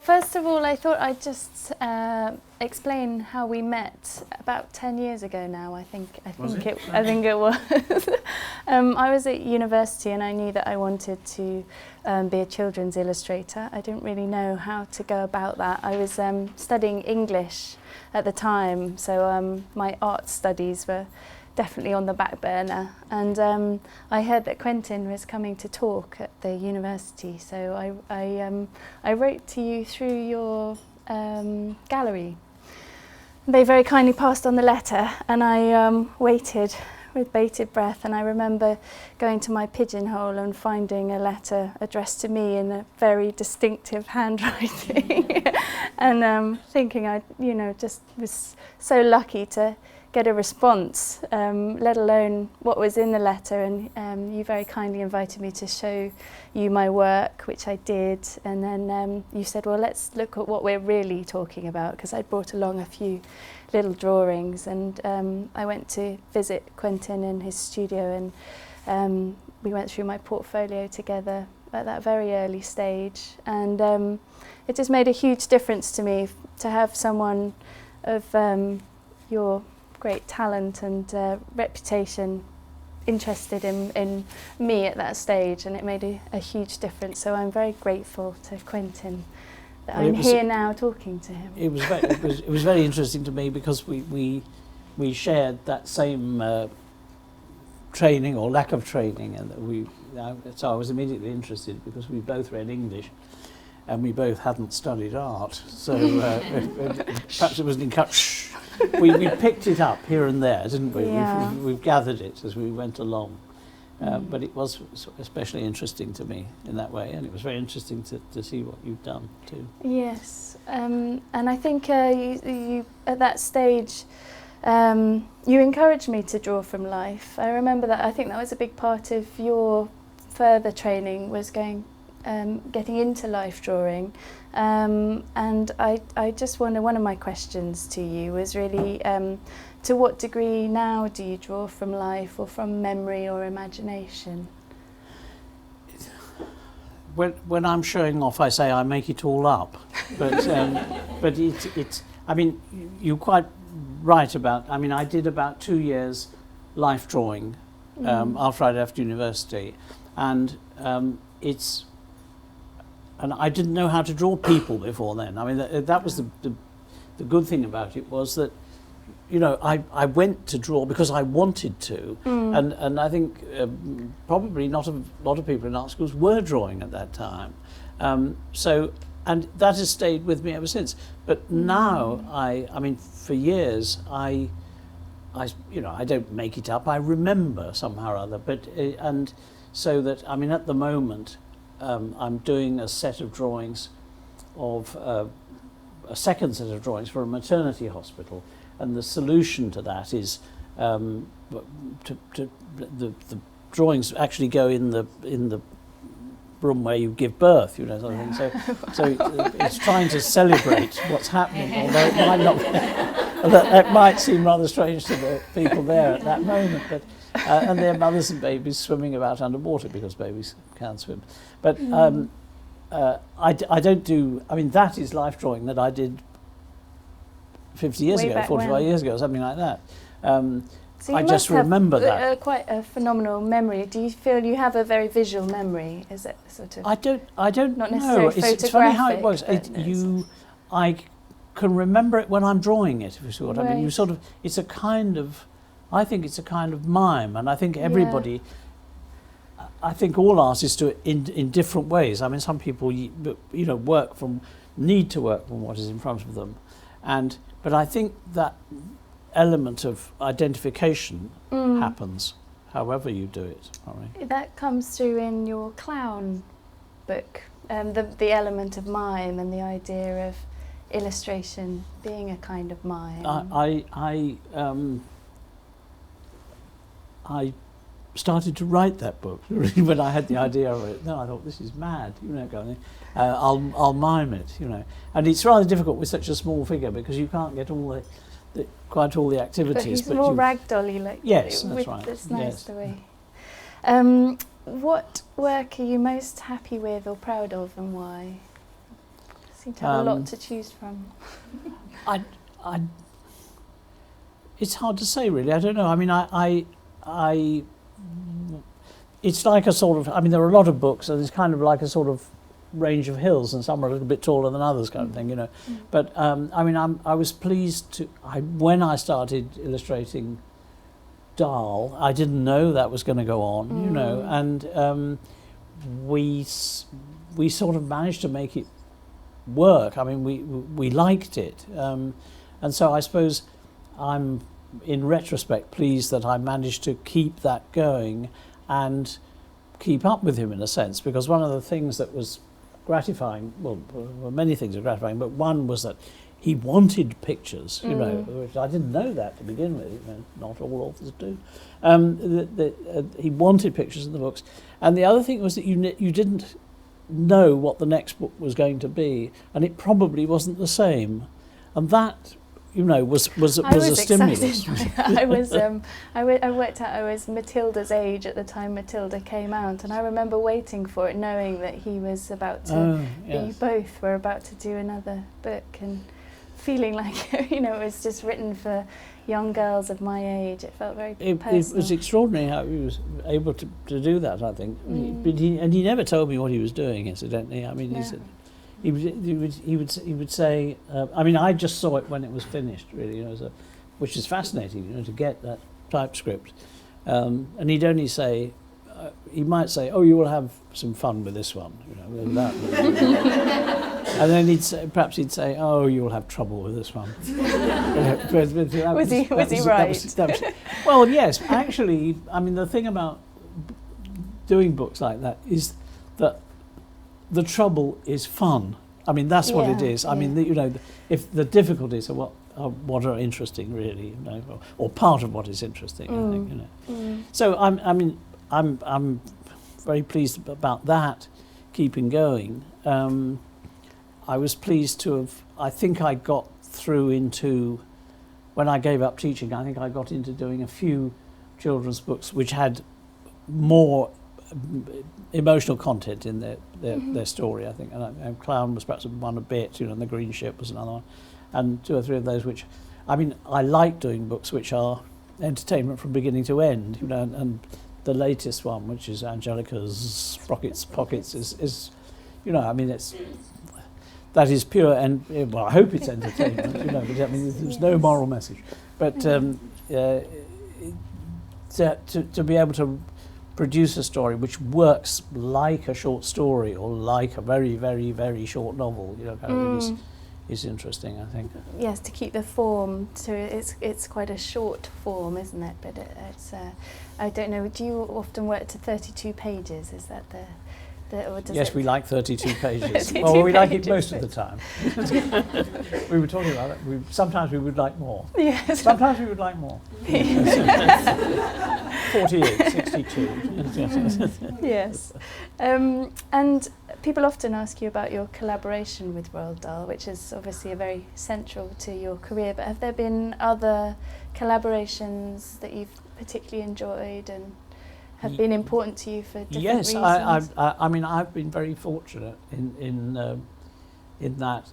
First of all, I thought I'd just explain how we met about 10 years ago now. I think it was. I was at university and I knew that I wanted to be a children's illustrator. I didn't really know how to go about that. I was studying English at the time, so my art studies were definitely on the back burner, and I heard that Quentin was coming to talk at the university, so I wrote to you through your gallery. They very kindly passed on the letter, and I waited with bated breath, and I remember going to my pigeonhole and finding a letter addressed to me in a very distinctive handwriting and thinking I just was so lucky to get a response, let alone what was in the letter, and you very kindly invited me to show you my work, which I did, and then you said, well, let's look at what we're really talking about, because I'd brought along a few little drawings, and I went to visit Quentin in his studio, and we went through my portfolio together at that very early stage, and it just made a huge difference to me to have someone of your great talent and reputation interested in me at that stage, and it made a huge difference. So I'm very grateful to Quentin that I'm here now talking to him. It was very interesting to me because we shared that same training or lack of training, and so I was immediately interested because we both read English and we both hadn't studied art, so perhaps it was an encouragement. We picked it up here and there, didn't we? Yeah. We've gathered it as we went along. But it was especially interesting to me in that way, and it was very interesting to see what you've done too. Yes, and I think you at that stage, you encouraged me to draw from life. I remember that. I think that was a big part of your further training, was getting into life drawing. And I just wonder, one of my questions to you was really, to what degree now do you draw from life or from memory or imagination? When I'm showing off, I say I make it all up, but it's. I mean, you're quite right about. I mean, I did about 2 years life drawing after I'd left university, and it's. And I didn't know how to draw people before then. I mean, that was the good thing about it, was that, I went to draw because I wanted to. And I think probably not a lot of people in art schools were drawing at that time. And that has stayed with me ever since. But now, I mean, for years, I don't make it up. I remember somehow or other. But and so that, I mean, at the moment, I'm doing a set of drawings of a second set of drawings for a maternity hospital, and the solution to that is the drawings actually go in the room where you give birth, sort of thing. So it's trying to celebrate what's happening, although it might not. That might seem rather strange to the people there at that moment, but. And their mothers and babies swimming about underwater, because babies can't swim. But I don't do. I mean, that is life drawing that I did 50 years ago, 45 years ago, something like that. So I just remember that. Quite a phenomenal memory. Do you feel you have a very visual memory? Is it sort of? I don't not know. necessarily It's funny how it works. photographic, I can remember it when I'm drawing it. If you see what I mean, Right. you sort of. It's a kind of. I think it's a kind of mime, and I think everybody, I think all artists do it in different ways. I mean, some people, need to work from what is in front of them, but I think that element of identification happens, however you do it. Right? That comes through in your clown book, the element of mime and the idea of illustration being a kind of mime. I started to write that book when I had the idea of it. No, I thought, this is mad, I'll mime it, And it's rather difficult with such a small figure because you can't get all quite all the activities. But he's more ragdolly, like. Yes, that's right. That's nice, yes. the way. What work are you most happy with or proud of, and why? seem to have a lot to choose from. I it's hard to say, really. I don't know. I mean, I it's like a sort of, I mean, there are a lot of books, and it's kind of like a sort of range of hills, and some are a little bit taller than others, kind of thing, you know. But I mean, I was pleased to, when I started illustrating Dahl, I didn't know that was going to go on, you know, and we sort of managed to make it work. I mean, we liked it, and so I suppose I'm, in retrospect, pleased that I managed to keep that going and keep up with him in a sense, because one of the things that was gratifying, well, many things are gratifying, but one was that he wanted pictures, you know, which I didn't know that to begin with, you know, not all authors do. He wanted pictures in the books. And the other thing was that you didn't know what the next book was going to be, and it probably wasn't the same. And that, you know, was a stimulus. I worked out I was Matilda's age at the time Matilda came out, and I remember waiting for it, knowing that he was about to, that you both were about to do another book, and feeling like, you know, it was just written for young girls of my age. It felt very personal. It was extraordinary how he was able to do that, I think. But he never told me what he was doing, incidentally. I mean, he would say, I mean, I just saw it when it was finished, really, you know, which is fascinating, you know, to get that typescript. And he'd only say, he might say, "Oh, you will have some fun with this one," you know, with that. And then perhaps he'd say, "Oh, you will have trouble with this one." Was he right? Well, yes, actually, I mean, the thing about doing books like that is that the trouble is fun. I mean, that's what it is. I mean, you know, if the difficulties are what are interesting, really, you know, or part of what is interesting, I think, you know. So I'm very pleased about that, keeping going. I was pleased to have, I think I got through into, when I gave up teaching, I think I got into doing a few children's books which had more emotional content in their story, I think. And Clown was perhaps one a bit, you know, and The Green Ship was another one. And two or three of those which, I mean, I like doing books which are entertainment from beginning to end, you know, and the latest one, which is Angelica's Sprockets Pockets, is, you know, I mean, that is pure, and well, I hope it's entertainment, you know, but I mean, there's no moral message. But to be able to produce a story which works like a short story or like a very, very, very short novel, you know, kind of is interesting, I think. Yes, to keep the form to it's quite a short form, isn't it? But it's I don't know. Do you often work to 32 pages? Is that the or does yes, we like 32 pages. 32 well, we like it most of the time. We were talking about it. Sometimes we would like more. Yes. Sometimes we would like more. 48, 62. Yes. And people often ask you about your collaboration with Roald Dahl, which is obviously very central to your career. But have there been other collaborations that you've particularly enjoyed and have been important to you for different reasons? Yes, I mean, I've been very fortunate in that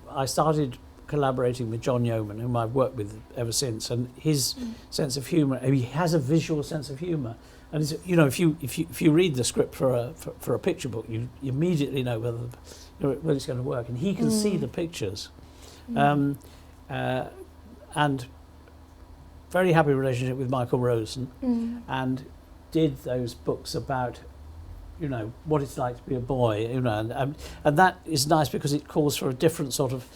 I started collaborating with John Yeoman, whom I've worked with ever since, and his sense of humour. He has a visual sense of humour, and it's, you know, if you read the script for a picture book, you immediately know whether it's going to work, and he can see the pictures, and very happy relationship with Michael Rosen, and did those books about, you know, what it's like to be a boy, you know, and that is nice because it calls for a different sort of,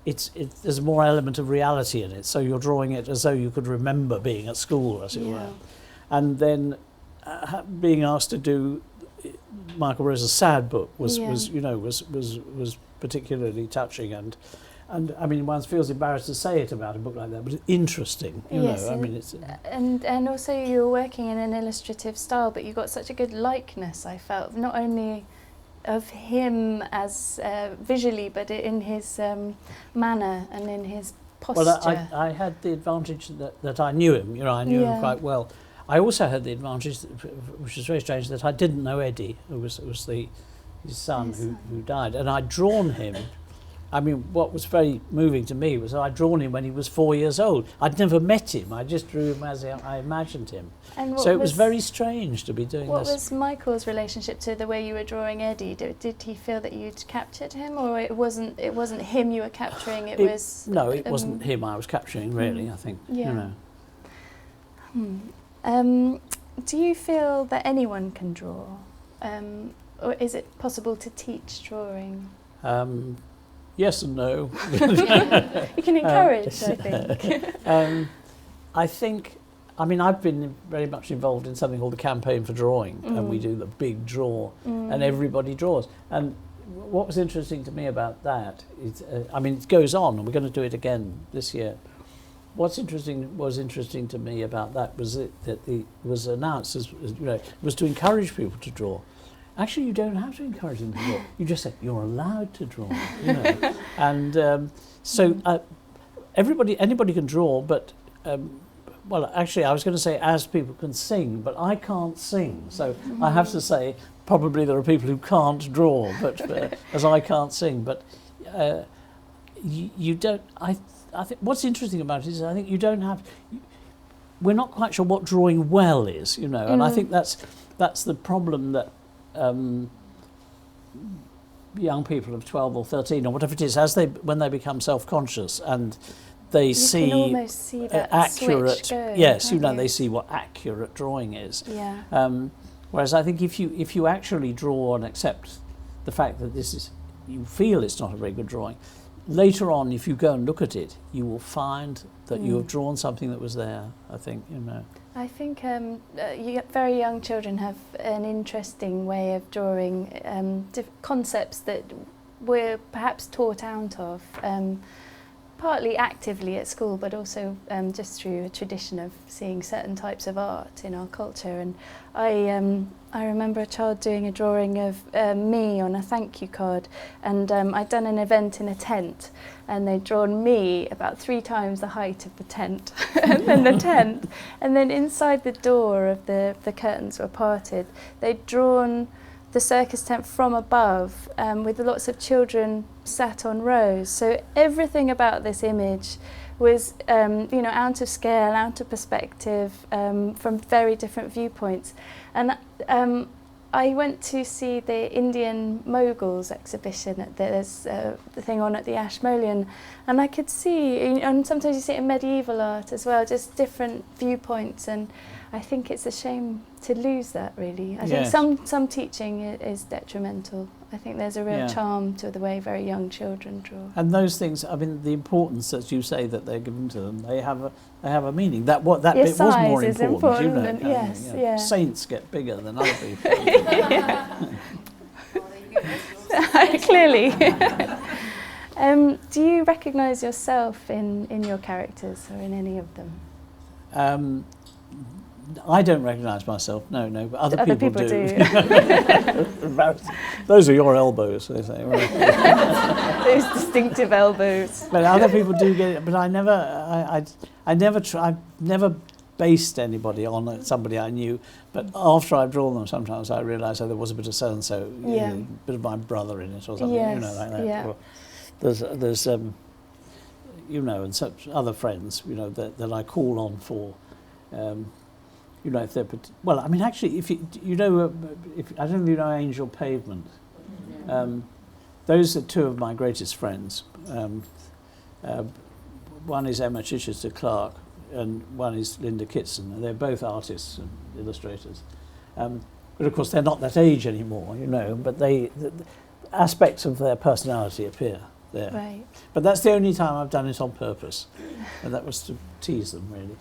there's a more element of reality in it, so you're drawing it as though you could remember being at school, as it were, and then being asked to do Michael Rosen's sad book was particularly touching, and I mean, one feels embarrassed to say it about a book like that, but it's interesting, you know. I mean, it's and also you were working in an illustrative style, but you got such a good likeness. I felt not only of him as visually, but in his manner and in his posture. Well, I had the advantage that I knew him. You know, I knew him quite well. I also had the advantage, which is very strange, that I didn't know Eddie, who was the his son who died, and I'd drawn him. I mean, what was very moving to me was I'd drawn him when he was 4 years old. I'd never met him. I just drew him as I imagined him. And so it was very strange to be doing this. What was Michael's relationship to the way you were drawing Eddie? Did he feel that you'd captured him, or it wasn't him you were capturing? It was no, it wasn't him I was capturing. Really, I think. Yeah. Do you feel that anyone can draw, or is it possible to teach drawing? Yes and no. You can encourage, I think. I think, I mean, I've been very much involved in something called the Campaign for Drawing, and we do the big draw, and everybody draws. And what was interesting to me about that is, I mean, it goes on, and we're going to do it again this year. Was interesting to me about that was that it was announced as was to encourage people to draw. Actually, you don't have to encourage them to draw. You just say you're allowed to draw. And so anybody can draw, but well, actually, I was going to say as people can sing, but I can't sing, so I have to say probably there are people who can't draw, but as I can't sing, but you don't. I think what's interesting about it is I think you don't have. We're not quite sure what drawing well is, and I think that's the problem that. Young people of 12 or 13 or whatever it is, when they become self-conscious and they can almost see that accurate, switch go, yes, they see what accurate drawing is. Yeah. Whereas I think if you actually draw and accept the fact that you feel it's not a very good drawing, later on, if you go and look at it, you will find that you have drawn something that was there. I think I think very young children have an interesting way of drawing concepts that we're perhaps taught out of, partly actively at school, but also just through a tradition of seeing certain types of art in our culture. And I remember a child doing a drawing of me on a thank you card, and I'd done an event in a tent, and they'd drawn me about 3 times the height of the tent, and then the tent, and then inside the door of the curtains were parted, they'd drawn the circus tent from above, with lots of children sat on rows. So everything about this image was, out of scale, out of perspective, from very different viewpoints. And I went to see the Indian Moguls exhibition. There's the thing on at the Ashmolean, and I could see, and sometimes you see it in medieval art as well, just different viewpoints. And I think it's a shame to lose that, really. I think some teaching is detrimental. I think there's a real charm to the way very young children draw. And those things, I mean, the importance that you say that they're given to them, they have a meaning. That bit was more important. Yes. Saints get bigger than other people. Clearly. Do you recognise yourself in your characters or in any of them? I don't recognise myself, no, but other people do. Those are your elbows, they say. Right? Those distinctive elbows. But other people do get it. But I've never based anybody on somebody I knew. But after I've drawn them, sometimes I realise there was a bit of so and so, a bit of my brother in it or something, like that. Yeah. Or there's and such other friends, that I call on for. If they're well, I mean, actually, if I don't know, Angel Pavement. Those are 2 of my greatest friends. One is Emma Chichester Clark, and one is Linda Kitson. And they're both artists and illustrators. But of course, they're not that age anymore, But the aspects of their personality appear there. Right. But that's the only time I've done it on purpose, and that was to tease them, really.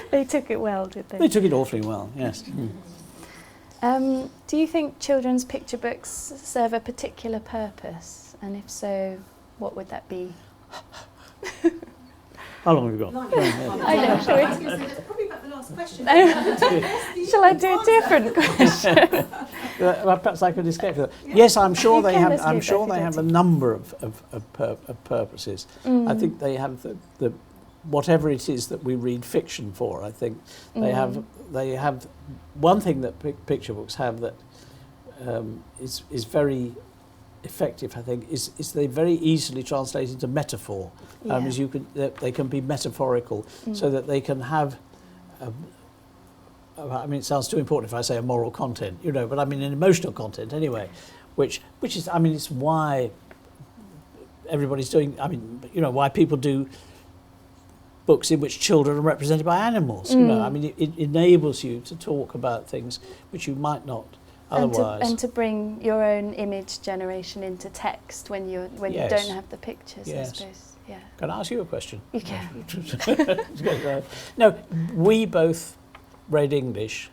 They took it well, did they? They took it awfully well, yes. Do you think children's picture books serve a particular purpose? And if so, what would that be? How long have we got? I know, shall we? Probably about the last question. Shall I do a different question? Perhaps I could escape that. Yes, I'm sure they have. I'm sure they have a number of purposes. I think they have the whatever it is that we read fiction for. I think they have one thing that picture books have that is very effective, I think, is they very easily translate into metaphor. As you can, they can be metaphorical, so that they can have. I mean, it sounds too important if I say a moral content, you know, but I mean an emotional content anyway, which is, I mean, it's why everybody's doing. I mean, you know, why people do books in which children are represented by animals. You know, I mean, it enables you to talk about things which you might not otherwise. And to bring your own image generation into text when you don't have the pictures, I suppose. Yeah. Can I ask you a question? You can. No, we both read English.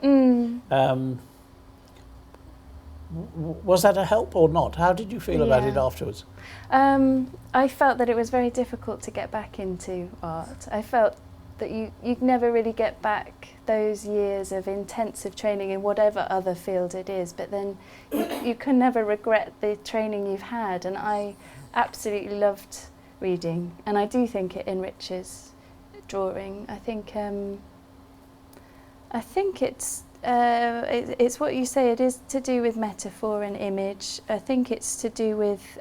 Was that a help or not? How did you feel about it afterwards? I felt that it was very difficult to get back into art. I felt that you never really get back those years of intensive training in whatever other field it is, but then you can never regret the training you've had, and I absolutely loved reading, and I do think it enriches drawing. I think it's what you say, it is to do with metaphor and image. I think it's to do with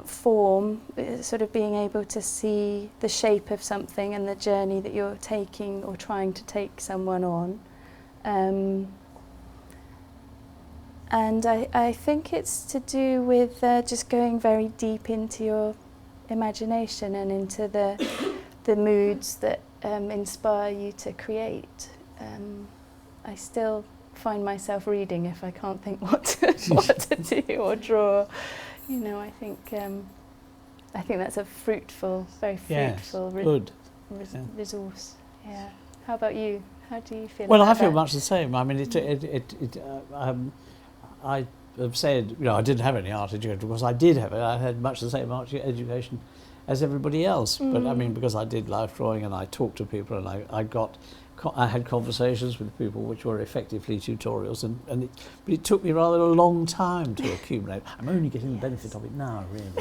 form, sort of being able to see the shape of something and the journey that you're taking or trying to take someone on. And I think it's to do with just going very deep into your imagination and into the moods that inspire you to create. I still find myself reading if I can't think what to do or draw. You know, I think that's a fruitful, very fruitful resource. Yeah. How about you? How do you feel? Well, about I feel that? much the same. I mean, I have said, you know, I didn't have any art education because I did have it. I had much the same art education as everybody else. But I mean, because I did life drawing and I talked to people and I had conversations with people which were effectively tutorials, but it took me rather a long time to accumulate. I'm only getting the benefit of it now, really.